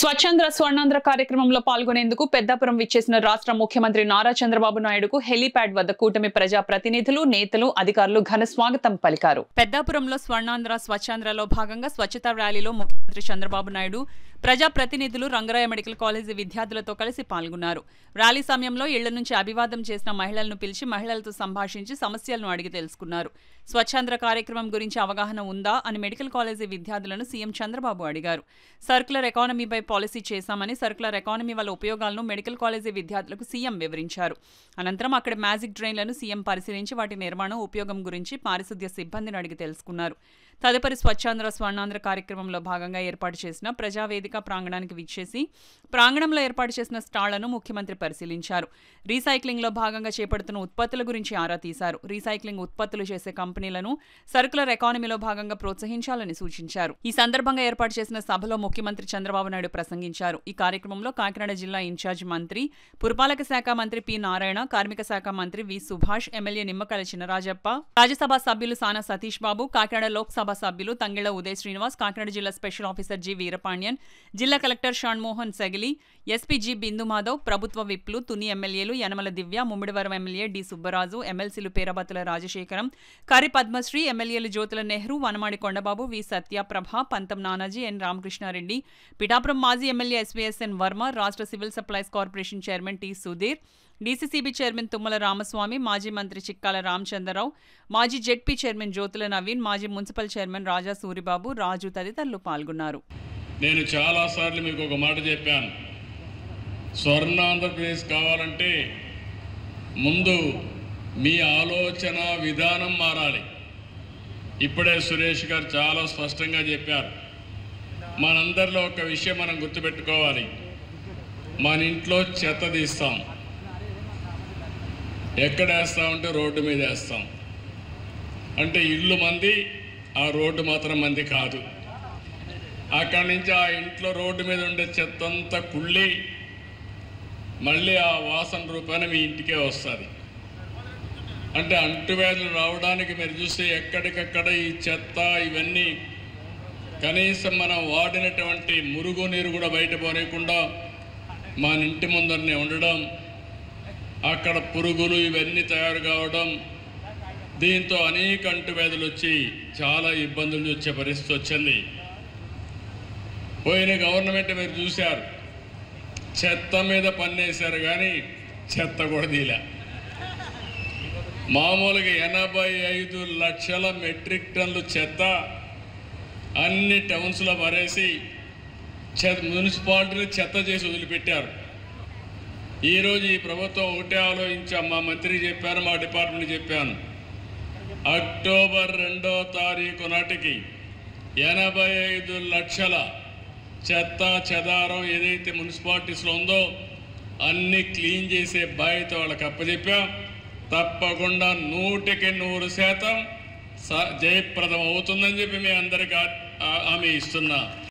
స్వచ్ఛంద్ర స్వర్ణాంధ్ర కార్యక్రమంలో పాల్గొనేందుకు పెద్దాపురం విచ్చేసిన రాష్ట్ర ముఖ్యమంత్రి నారా చంద్రబాబు నాయుడుకు హెలీప్యాడ్ వద్ద కూటమి ప్రజా ప్రతినిధులు, నేతలు, అధికారులు ఘన స్వాగతం పలికారు. పెద్దాపురంలో స్వర్ణాంధ్ర స్వచ్ఛాంధ్రలో భాగంగా స్వచ్ఛతా ర్యాలీలో ముఖ్యమంత్రి చంద్రబాబు నాయుడు ప్రజా ప్రతినిధులు రంగరాయ మెడికల్ కాలేజీ విద్యార్థులతో కలిసి పాల్గొన్నారు. ర్యాలీ సమయంలో ఇళ్ల నుంచి అభివాదం చేసిన మహిళలను పిలిచి మహిళలతో సంభాషించి సమస్యలను అడిగి తెలుసుకున్నారు. స్వచ్ఛాంధ్ర కార్యక్రమం గురించి అవగాహన ఉందా అని మెడికల్ కాలేజీ విద్యార్థులను సీఎం చంద్రబాబు అడిగారు. సర్కులర్ ఎకానమీపై పాలసీ చేశామని, సర్కులర్ ఎకానమీ వల్ల ఉపయోగాలను మెడికల్ కాలేజీ విద్యార్థులకు సీఎం వివరించారు. అనంతరం అక్కడ మ్యాజిక్ డ్రైన్లను సీఎం పరిశీలించి వాటి నిర్మాణం, ఉపయోగం గురించి పారిశుద్ధ్య సిబ్బందిని అడిగి తెలుసుకున్నారు. తదుపరి స్వచ్ఛాంధ్ర స్వర్ణాంధ్ర కార్యక్రమంలో భాగంగా ఏర్పాటు చేసిన ప్రజావేదిక ప్రాంగణానికి విచ్చేసి ప్రాంగణంలో ఏర్పాటు చేసిన స్టాళ్లను ముఖ్యమంత్రి పరిశీలించారు. రీసైక్లింగ్లో భాగంగా చేపడుతున్న ఉత్పత్తుల గురించి ఆరా తీశారు. రీసైక్లింగ్ ఉత్పత్తులు చేసే కంపెనీలను సర్కులర్ ఎకానమీలో భాగంగా ప్రోత్సహించాలని సూచించారు. ఈ సందర్భంగా ఏర్పాటు చేసిన సభలో ముఖ్యమంత్రి చంద్రబాబు నాయుడు ప్రసంగించారు. ఈ కార్యక్రమంలో కాకినాడ జిల్లా ఇన్ఛార్జ్ మంత్రి, పురపాలక శాఖ మంత్రి పి నారాయణ, కార్మిక శాఖ మంత్రి వి సుభాష్, ఎమ్మెల్యే నిమ్మకాయల చినరాజప్ప, రాజ్యసభ సభ్యులు సానా సతీష్ బాబు, కాకినాడ లోక్సభ సభ్యులు తంగిళ్ల ఉదయ్ శ్రీనివాస్, కాకినాడ జిల్లా స్పెషల్ ఆఫీసర్ జి వీరపాండ్యన్, జిల్లా కలెక్టర్ షణ్మోహన్ సెగిలి, ఎస్పీ జి బిందు మాధవ్, ప్రభుత్వ విప్లు, తుని ఎమ్మెల్యేలు యనమల దివ్య, ముమ్మిడివరం ఎమ్మెల్యే డి సుబ్బరాజు, ఎమ్మెల్సీలు పేరబత్తుల రాజశేఖరం, కరి పద్మశ్రీ, ఎమ్మెల్యేలు జ్యోతుల నెహ్రూ, వనమాడి కొండబాబు, వి సత్యప్రభ, పంతం నానాజీ, ఎన్ రామకృష్ణారెడ్డి, పిఠాపురం మాజీ ఎమ్మెల్యే ఎస్వీఎస్ఎన్ వర్మ, రాష్ట్ర civil supplies corporation chairman T Sudheer, DCCB chairman Tummala Ramaswamy, మాజీ మంత్రి చిక్కాల రామచంద్రరావు, మాజీ జెడ్పీ చైర్మన్ జ్యోతుల నవీన్, మాజీ మున్సిపల్ చైర్మన్ రాజా సూరిబాబు, రాజు తదితరులు పాల్గొన్నారు. నేను చాలాసార్లు మీకు ఒక మాట చెప్పాను, స్వర్ణాంధ్రప్రదేశ్ కావాలంటే ముందు మీ ఆలోచన విధానం మారాలి. ఇప్పుడే సురేష్ గారు చాలా స్పష్టంగా చెప్పారు. మనందరిలో ఒక విషయం మనం గుర్తుపెట్టుకోవాలి, మన ఇంట్లో చెత్త తీస్తాం, ఎక్కడ వేస్తామంటే రోడ్డు మీద వేస్తాం. అంటే ఇల్లు మంది, ఆ రోడ్డు మాత్రం మంది కాదు. అక్కడి నుంచి ఆ ఇంట్లో రోడ్డు మీద ఉండే చెత్త అంతా కుళ్ళి మళ్ళీ ఆ వాసన రూపాన మీ ఇంటికే వస్తుంది. అంటే అంటువ్యాధులు రావడానికి మీరు చూస్తే ఎక్కడికక్కడ ఈ చెత్త ఇవన్నీ కనీసం మనం వాడినటువంటి మురుగు నీరు కూడా బయట పోనీయకుండా మన ఇంటి ముందరనే ఉండడం, అక్కడ పురుగులు ఇవన్నీ తయారు కావడం, దీంతో అనేక అంటువ్యాధులు వచ్చి చాలా ఇబ్బందులు వచ్చే పరిస్థితి వచ్చింది. పోయిన గవర్నమెంట్ మీరు చూశారు, చెత్త మీద పన్నేశారు కానీ చెత్త కూడా తీలే. మామూలుగా 85 లక్షల మెట్రిక్ టన్నులు చెత్త అన్ని టౌన్స్లో పరేసి మున్సిపాలిటీని చెత్త చేసి వదిలిపెట్టారు. ఈరోజు ఈ ప్రభుత్వం ఒకటే ఆలోచించాం, మా మంత్రి చెప్పాను, మా డిపార్ట్మెంట్ చెప్పాను, అక్టోబర్ 2వ తారీఖు నాటికి 85 లక్షల చెత్త చెదారం ఏదైతే మున్సిపాలిటీస్లో ఉందో అన్ని క్లీన్ చేసే బాధ్యత వాళ్ళకి అప్పచెప్పాం. తప్పకుండా 100% జయప్రదం అవుతుందని చెప్పి మీ అందరికీ హామీ ఇస్తున్నా.